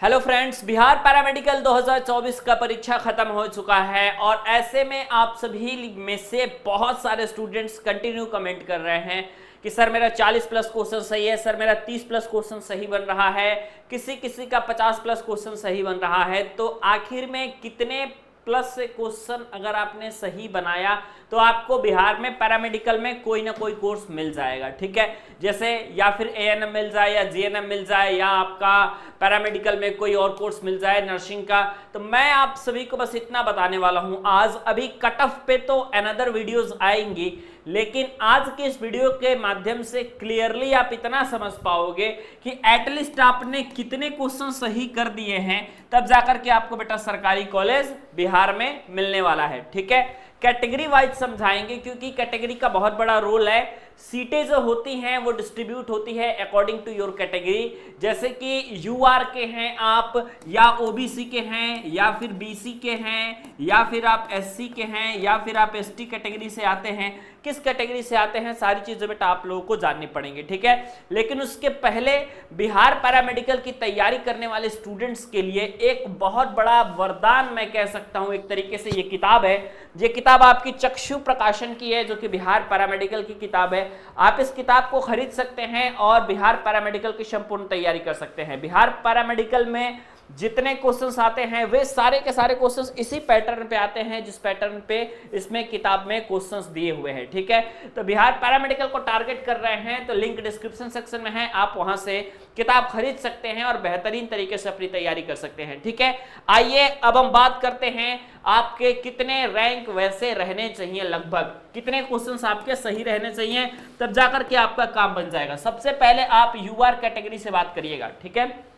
Hello friends, Bihar paramedical 2024 का परीक्षा खत्म हो चुका है और ऐसे में आप सभी में से बहुत सारे स्टूडेंट्स कंटिन्यू कमेंट कर रहे हैं कि सर मेरा 40 प्लस क्वेश्चन सही है, सर मेरा 30 प्लस क्वेश्चन सही बन रहा है, किसी किसी का 50 प्लस क्वेश्चन सही बन रहा है। तो आखिर में कितने प्लस से क्वेश्चन अगर आपने सही बनाया तो आपको बिहार में पैरामेडिकल में कोई ना कोई कोर्स मिल जाएगा। ठीक है, जैसे या फिर एएनएम मिल जाए या जीएनएम मिल जाए या आपका पैरामेडिकल में कोई और कोर्स मिल जाए नर्सिंग का। तो मैं आप सभी को बस इतना बताने वाला हूं आज। अभी कट ऑफ पे तो अनदर वीडियोस आएंगी, लेकिन आज के इस वीडियो के माध्यम से क्लियरली आप इतना समझ पाओगे कि एटलीस्ट आपने कितने क्वेश्चन सही कर दिए हैं, तब जाकर के आपको बेटा सरकारी कॉलेज बिहार में मिलने वाला है। ठीक है, कैटेगरी वाइज समझाएंगे क्योंकि कैटेगरी का बहुत बड़ा रोल है। सीटें जो होती हैं वो डिस्ट्रीब्यूट होती है अकॉर्डिंग टू योर कैटेगरी। जैसे कि यूआर के हैं आप, या ओबीसी के हैं, या फिर बीसी के हैं, या फिर आप एससी के हैं, या फिर आप एसटी कैटेगरी से आते हैं। किस कैटेगरी से आते हैं सारी चीजें बेटा आप लोगों को जाननी पड़ेंगी। ठीक है, लेकिन उसके पहले बिहार पैरामेडिकल की तैयारी करने वाले स्टूडेंट्स के लिए एक बहुत बड़ा वरदान मैं कह सकता हूं एक तरीके से ये किताब है। ये किताब आपकी चक्षु प्रकाशन की है, जो कि बिहार पैरामेडिकल की किताब है। आप इस किताब को खरीद सकते हैं और बिहार पैरामेडिकल की संपूर्ण तैयारी कर सकते हैं। बिहार पैरामेडिकल में जितने क्वेश्चंस आते हैं वे सारे के सारे क्वेश्चंस इसी पैटर्न पे आते हैं जिस पैटर्न पे इसमें किताब में क्वेश्चंस दिए हुए हैं। ठीक है, तो बिहार पैरामेडिकल को टारगेट कर रहे हैं तो लिंक डिस्क्रिप्शन सेक्शन में है, आप वहां से किताब खरीद सकते हैं और बेहतरीन तरीके से अपनी तैयारी कर सकते हैं। ठीक है, आइए अब हम बात करते हैं आपके कितने रैंक वैसे रहने चाहिए, लगभग कितने क्वेश्चंस आपके सही रहने चाहिए, तब जाकर के आपका काम बन जाएगा। सबसे पहले आप यूआर कैटेगरी से बात करिएगा। ठीक है,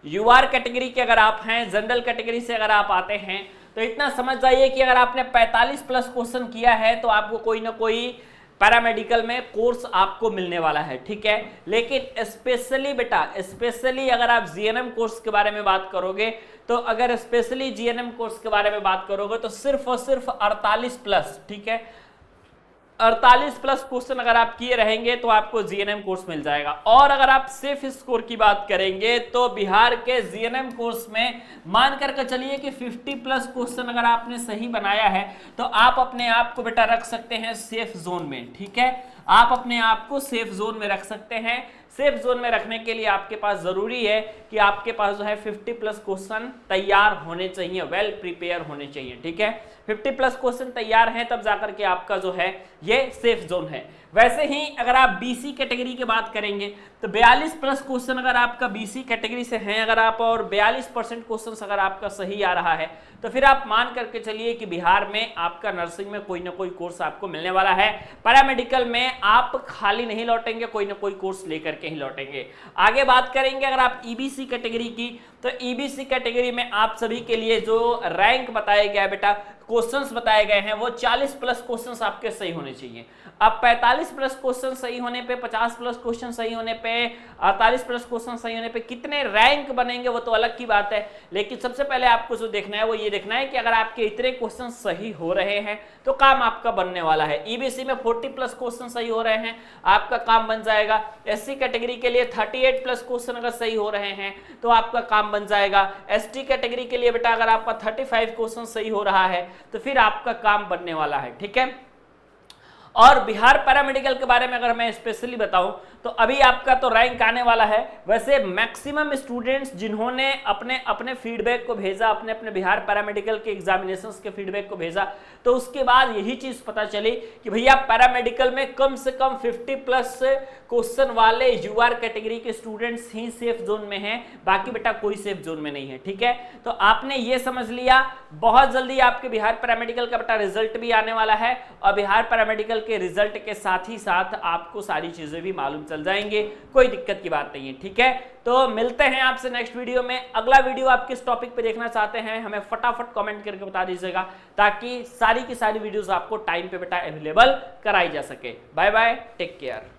यूआर कैटेगरी के अगर आप हैं, जनरल कैटेगरी से अगर आप आते हैं तो इतना समझ जाइए कि अगर आपने 45 प्लस क्वेश्चन किया है तो आपको कोई ना कोई पैरामेडिकल में कोर्स आपको मिलने वाला है। ठीक है, लेकिन स्पेशली बेटा स्पेशली अगर आप जीएनएम कोर्स के बारे में बात करोगे तो अगर स्पेशली जीएनएम कोर्स के बारे में बात करोगे तो सिर्फ और सिर्फ 48 प्लस, ठीक है, 48 प्लस क्वेश्चन अगर आप किए रहेंगे तो आपको जीएनएम कोर्स मिल जाएगा। और अगर आप सेफ स्कोर की बात करेंगे तो बिहार के जीएनएम कोर्स में मान करके चलिए कि 50 प्लस क्वेश्चन अगर आपने सही बनाया है तो आप अपने आप को बेटा रख सकते हैं सेफ जोन में। ठीक है, आप अपने आप को सेफ जोन में रख सकते हैं। सेफ जोन में रखने के लिए आपके पास जरूरी है कि आपके पास जो है 50 प्लस क्वेश्चन तैयार होने चाहिए, वेल प्रिपेयर होने चाहिए। ठीक है, 50 प्लस क्वेश्चन तैयार हैं तब जाकर के आपका जो है ये सेफ जोन है। वैसे ही अगर आप बीसी कैटेगरी की बात करेंगे तो 42 प्लस क्वेश्चन अगर आपका बीसी कैटेगरी से हैं अगर आप, और 42% क्वेश्चन अगर आपका सही आ रहा है तो फिर आप मान करके चलिए कि बिहार में आपका नर्सिंग में कोई ना कोई कोर्स आपको मिलने वाला है। पैरामेडिकल में आप खाली नहीं लौटेंगे, कोई ना कोई कोर्स लेकर के ही लौटेंगे। आगे बात करेंगे अगर आप ईबीसी कैटेगरी की तो ईबीसी कैटेगरी में आप सभी के लिए जो रैंक बताया गया है बेटा, क्वेश्चंस बताए गए हैं वो 40 प्लस क्वेश्चंस आपके सही होने चाहिए। अब 45 प्लस क्वेश्चन सही होने पे, 50 प्लस क्वेश्चन सही होने पे, 48 प्लस क्वेश्चन सही होने पे कितने रैंक बनेंगे वो तो अलग की बात है। लेकिन सबसे पहले आपको जो देखना है वो ये देखना है कि अगर आपके इतने क्वेश्चन सही हो रहे हैं तो काम आपका बनने वाला है। ईबीसी में 40 प्लस क्वेश्चन सही हो रहे हैं, आपका काम बन जाएगा। एससी कैटेगरी के लिए 38 प्लस क्वेश्चन अगर सही हो रहे हैं तो आपका काम बन जाएगा। एसटी कैटेगरी के लिए बेटा अगर आपका 35 क्वेश्चन सही हो रहा है तो फिर आपका काम बनने वाला है। ठीक है, और बिहार पैरामेडिकल के बारे में अगर मैं स्पेशली बताऊं तो अभी आपका तो रैंक आने वाला है। वैसे मैक्सिमम स्टूडेंट्स जिन्होंने अपने अपने फीडबैक को भेजा, अपने अपने बिहार पैरामेडिकल के एग्जामिनेशंस के फीडबैक को भेजा, तो उसके बाद यही चीज पता चली कि भैया पैरामेडिकल में कम से कम 50 प्लस क्वेश्चन वाले यूआर कैटेगरी के स्टूडेंट्स ही सेफ जोन में हैं, बाकी बेटा कोई सेफ जोन में नहीं है। ठीक है, तो आपने ये समझ लिया। बहुत जल्दी आपके बिहार पैरामेडिकल का बेटा रिजल्ट भी आने वाला है और बिहार पैरामेडिकल के रिजल्ट के साथ ही साथ आपको सारी चीजें भी मालूम चल जाएंगे, कोई दिक्कत की बात नहीं है। ठीक है, तो मिलते हैं आपसे नेक्स्ट वीडियो में। अगला वीडियो आप किस टॉपिक पे देखना चाहते हैं हमें फटाफट कमेंट करके बता दीजिएगा, ताकि सारी की सारी वीडियोस आपको टाइम पे बेटा अवेलेबल कराई जा सके। Bye bye, take care.